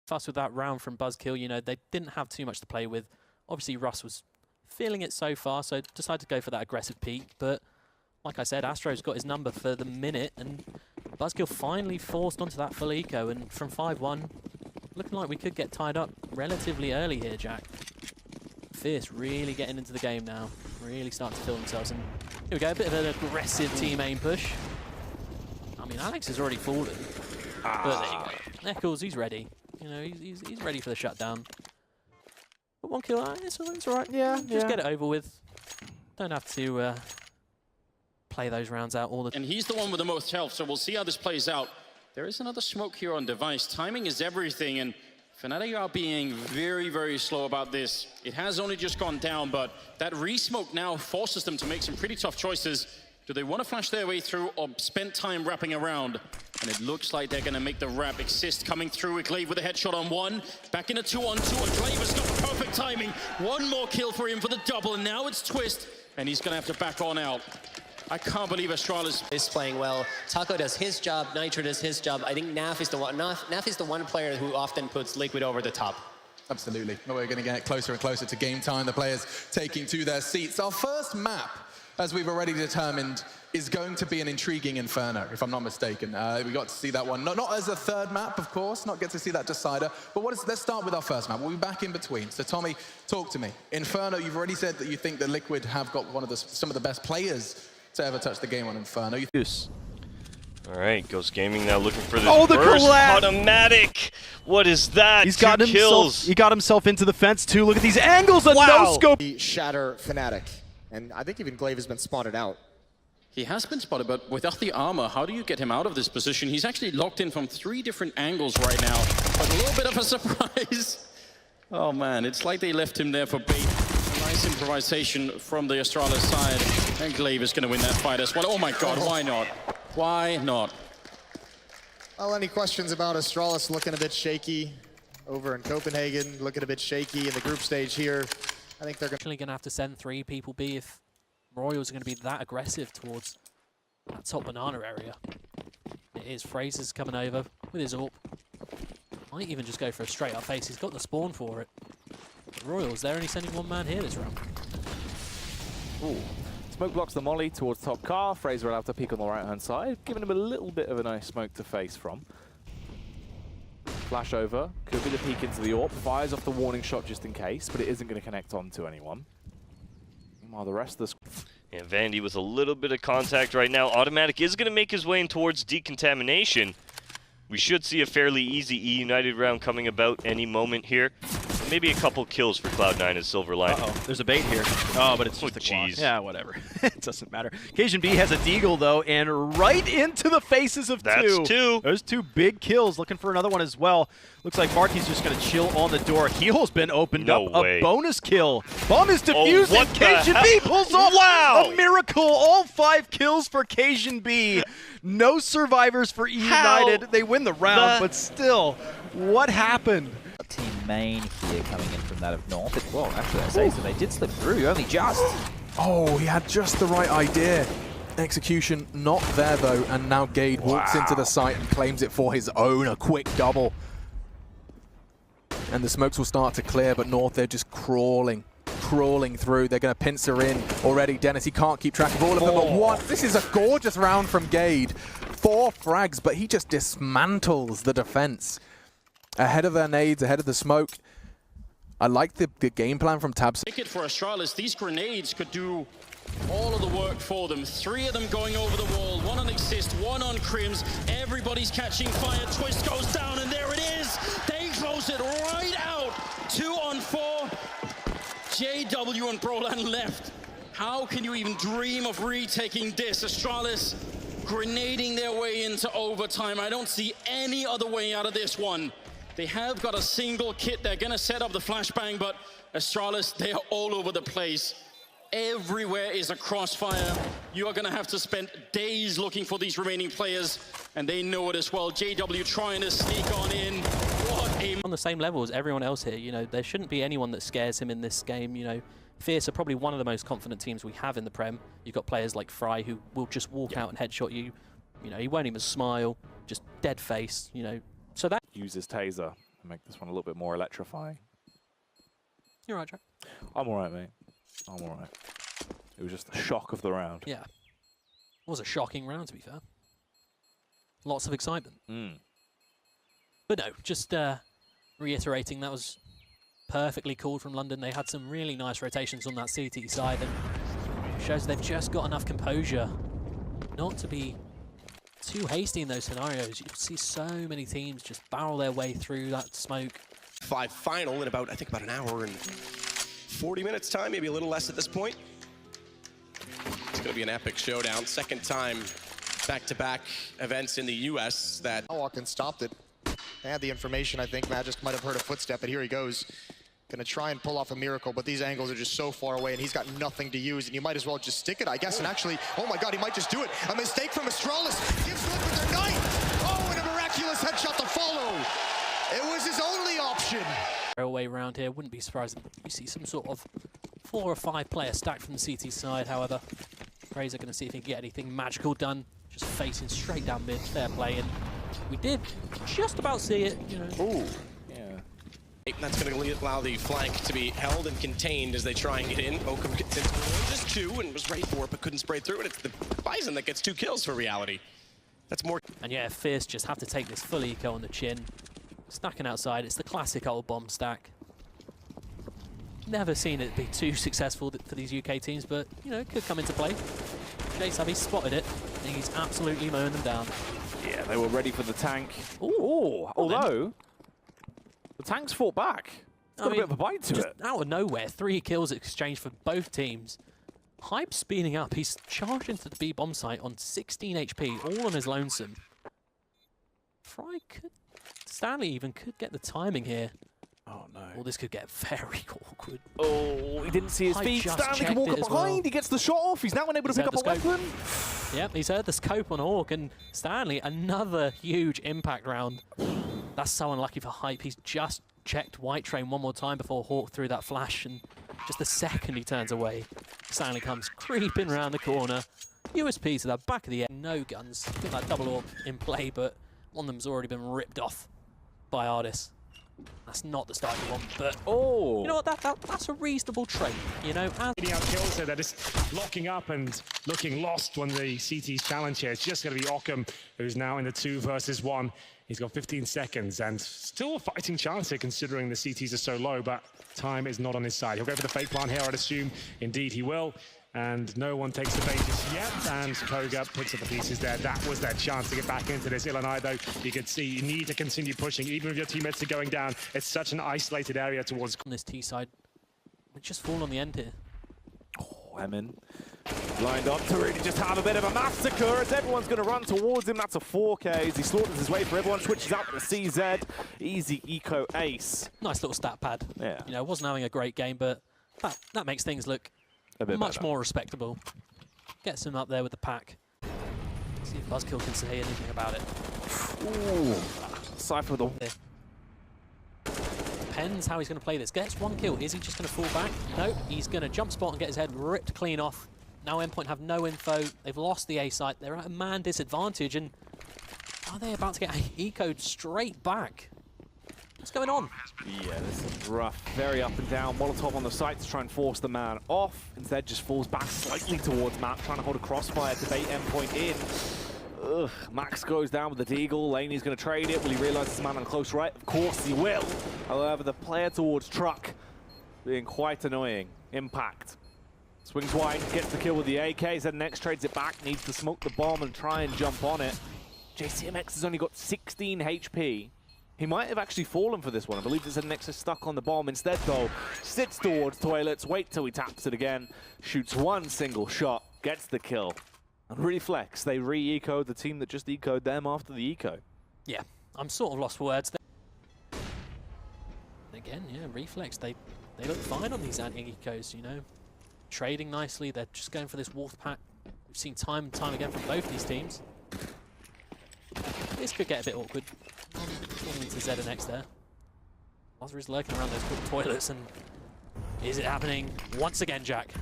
fuss with that round from Buzzkill. You know, they didn't have too much to play with. Obviously, Russ was feeling it so far, so decided to go for that aggressive peak. But like I said, Astro's got his number for the minute, and Buzzkill finally forced onto that full eco. And from 5-1, looking like we could get tied up relatively early here, Jack. Fierce really getting into the game now, really starting to feel themselves. And here we go, a bit of an aggressive team aim push. I mean, Alex has already fallen, but there you go. Eccles, he's ready. You know, he's ready for the shutdown. But 1 kill, it's all right. Yeah, just get it over with. Don't have to play those rounds out all the time. And he's the one with the most health, so we'll see how this plays out. There is another smoke here on device. Timing is everything, and Fnatic are being very, very slow about this. It has only just gone down, but that re-smoke now forces them to make some pretty tough choices. Do they want to flash their way through or spend time wrapping around? And it looks like they're going to make the wrap. Exist coming through with Glaive with a headshot on 1. Back in a 2-on-2, and Glaive has got perfect timing. 1 more kill for him for the double, and now it's Twist, and he's going to have to back on out. I can't believe Astralis is playing well. Taco does his job, Nitro does his job. I think Naf is the one. Naf is the one player who often puts Liquid over the top. Absolutely. We're going to get closer and closer to game time. The players taking to their seats. Our first map, as we've already determined, is going to be an intriguing Inferno, if I'm not mistaken. We got to see that one. Not as a third map, of course, not get to see that decider. But let's start with our first map. We'll be back in between. So Tommy, talk to me. Inferno, you've already said that you think that Liquid have got some of the best players to ever touch the game on Inferno. All right, Ghost Gaming now looking for this the burst collab! automatic. What is that? He's got kills. He got himself into the fence too. Look at these angles, a no-scope. Shatter Fnatic. And I think even Glaive has been spotted out. He has been spotted, but without the armor, how do you get him out of this position? He's actually locked in from 3 different angles right now, but a little bit of a surprise. Oh man, it's like they left him there for bait. Nice improvisation from the Astralis side, and Glaive is going to win that fight as well. Oh my god, why not? Why not? Well, any questions about Astralis looking a bit shaky over in Copenhagen, looking a bit shaky in the group stage here. I think they're actually going to have to send 3 people B if Royals are going to be that aggressive towards that top banana area. It is. Fraser's coming over with his AWP. Might even just go for a straight up face. He's got the spawn for it. The Royals, they're only sending 1 man here this round. Ooh. Smoke blocks the molly towards top car. Fraser allowed to peek on the right-hand side, giving him a little bit of a nice smoke to face from. Flash over, could be the peek into the AWP, fires off the warning shot just in case, but it isn't going to connect onto anyone. Meanwhile, the rest of the... And Vandy with a little bit of contact right now. Automatic is going to make his way in towards decontamination. We should see a fairly easy E United round coming about any moment here. Maybe a couple kills for Cloud9 as Silver Lining. Uh-oh, there's a bait here. Oh, but it's just a cheese. Yeah, whatever. It doesn't matter. Cajun B has a deagle, though, and right into the faces of 2. That's 2. There's 2 big kills. Looking for another one as well. Looks like Marky's just going to chill on the door. Heel's been opened up. way. A bonus kill. Bomb is defused, and Cajun B pulls off Wow. a miracle. All 5 kills for Cajun B. No survivors for E United. They win the round, but still, what happened? Team main here coming in from that of North. Well, actually, I say so. They did slip through, only just. Oh, he had just the right idea. Execution not there, though, and now Gade walks into the site and claims it for his own. A quick double. And the smokes will start to clear, but North, they're just crawling through. They're going to pincer in already. Dennis, he can't keep track of all of them, but what? This is a gorgeous round from Gade. 4 frags, but he just dismantles the defense. Ahead of their nades, ahead of the smoke. I like the game plan from Tabs. Ticket for Astralis. These grenades could do all of the work for them. 3 of them going over the wall. 1 on Exist, 1 on Crims. Everybody's catching fire. Twist goes down, and there it is. They close it right out. 2 on 4. JW and Brolan left. How can you even dream of retaking this? Astralis grenading their way into overtime. I don't see any other way out of this one. They have got a single kit. They're going to set up the flashbang, but Astralis, they are all over the place. Everywhere is a crossfire. You are going to have to spend days looking for these remaining players, and they know it as well. JW trying to sneak on in. What a... On the same level as everyone else here, you know, there shouldn't be anyone that scares him in this game. You know, Fierce are probably one of the most confident teams we have in the Prem. You've got players like Fry who will just walk out and headshot you. You know, he won't even smile, just dead face, you know. So that uses Taser. Make this one a little bit more electrifying. You're right, Jack. I'm all right, mate. I'm all right. It was just the shock of the round. Yeah. It was a shocking round, to be fair. Lots of excitement. But no, just reiterating, that was perfectly called from London. They had some really nice rotations on that CT side, and shows they've just got enough composure not to be too hasty in those scenarios. You see so many teams just barrel their way through that smoke. 5 final in about, I think, about an hour and 40 minutes time, maybe a little less at this point. It's going to be an epic showdown. Second time back-to-back events in the U.S. that... Watkins stopped it. They had the information, I think. Magisk might have heard a footstep, but here he goes. Gonna try and pull off a miracle, but these angles are just so far away, and he's got nothing to use, and you might as well just stick it, I guess. And actually, oh my God, he might just do it. A mistake from Astralis. Gives Liquid their ninth. Oh, and a miraculous headshot to follow. It was his only option. Away round here, wouldn't be surprised if you see some sort of 4 or 5 player stack from the CT side. However, Fraser gonna see if he can get anything magical done. Just facing straight down mid, fair play, and we did just about see it, you know. Ooh, yeah. That's going to allow the flank to be held and contained as they try and get in. Oakham gets into just 2 and was ready for it, but couldn't spray through, and it's the Bison that gets 2 kills for reality. That's more. And yeah, Fierce just have to take this full eco on the chin. Stacking outside, it's the classic old bomb stack. Never seen it be too successful for these UK teams, but, you know, it could come into play. J-Savvy spotted it, and he's absolutely mowing them down. Yeah, they were ready for the tank. Ooh, Although, the tank's fought back. It's got a bit of a bite to it. Out of nowhere, 3 kills exchanged for both teams. Hype speeding up. He's charged into the B bomb site on 16 HP, all on his lonesome. Fry could... Stanley even could get the timing here. Oh no. Well, this could get very awkward. Oh, he didn't see his feet. Stanley can walk up behind. Well. He gets the shot off. He's now unable to pick up a weapon. Yep, he's heard the scope on Orc, and Stanley, another huge impact round. That's so unlucky for Hype. He's just checked White Train one more time before Hawk threw that flash, and just the second he turns away, Stanley comes creeping around the corner. USP to the back of the air. No guns. Got that double orb in play, but one of them's already been ripped off by Ardis. That's not the start you want, but you know what? That's a reasonable trade. You know, getting out kills, so they're just locking up and looking lost when the CT's challenge here. It's just going to be Occam, who's now in the 2 versus 1. He's got 15 seconds and still a fighting chance here, considering the CTs are so low. But time is not on his side. He'll go for the fake plant here, I'd assume. Indeed, he will. And no one takes the bait just yet, and Koga picks up the pieces there. That was their chance to get back into this. Illinois, though, you could see you need to continue pushing, even if your teammates are going down. It's such an isolated area towards... On this T side, we just fall on the end here. Oh, Emin lined up to really just have a bit of a massacre as everyone's going to run towards him. That's a 4K as he slaughters his way for everyone, switches out to the CZ. Easy eco ace. Nice little stat pad. Yeah. You know, wasn't having a great game, but that makes things look much more respectable. Gets him up there with the pack. See if Buzzkill can say anything about it. Ooh. Cypher with the... Depends how he's going to play this. Gets 1 kill. Is he just going to fall back? No, he's going to jump spot and get his head ripped clean off. Now Endpoint have no info. They've lost the A site. They're at a man disadvantage, and are they about to get ecoed straight back? What's going on? Yeah, this is rough. Very up and down. Molotov on the site to try and force the man off. Instead, just falls back slightly towards Matt, trying to hold a crossfire to bait Endpoint in. Ugh, Max goes down with the Deagle. Laney's going to trade it. Will he realize this man on close right? Of course he will. However, the player towards Truck being quite annoying. Impact. Swings wide, gets the kill with the AK. ZNX trades it back, needs to smoke the bomb and try and jump on it. JCMX has only got 16 HP. He might have actually fallen for this one. I believe that ZNX is stuck on the bomb. Instead, though, sits towards toilets, wait till he taps it again, shoots 1 single shot, gets the kill. And Reflex, they re-ecoed the team that just ecoed them after the eco. Yeah, I'm sort of lost for words there. Again, yeah, Reflex, they look fine on these anti-ecos, you know. Trading nicely, they're just going for this Wolf pack. We've seen time and time again from both these teams. This could get a bit awkward. Falling into ZNX there. Lazarus lurking around those toilets, and is it happening once again, Jack?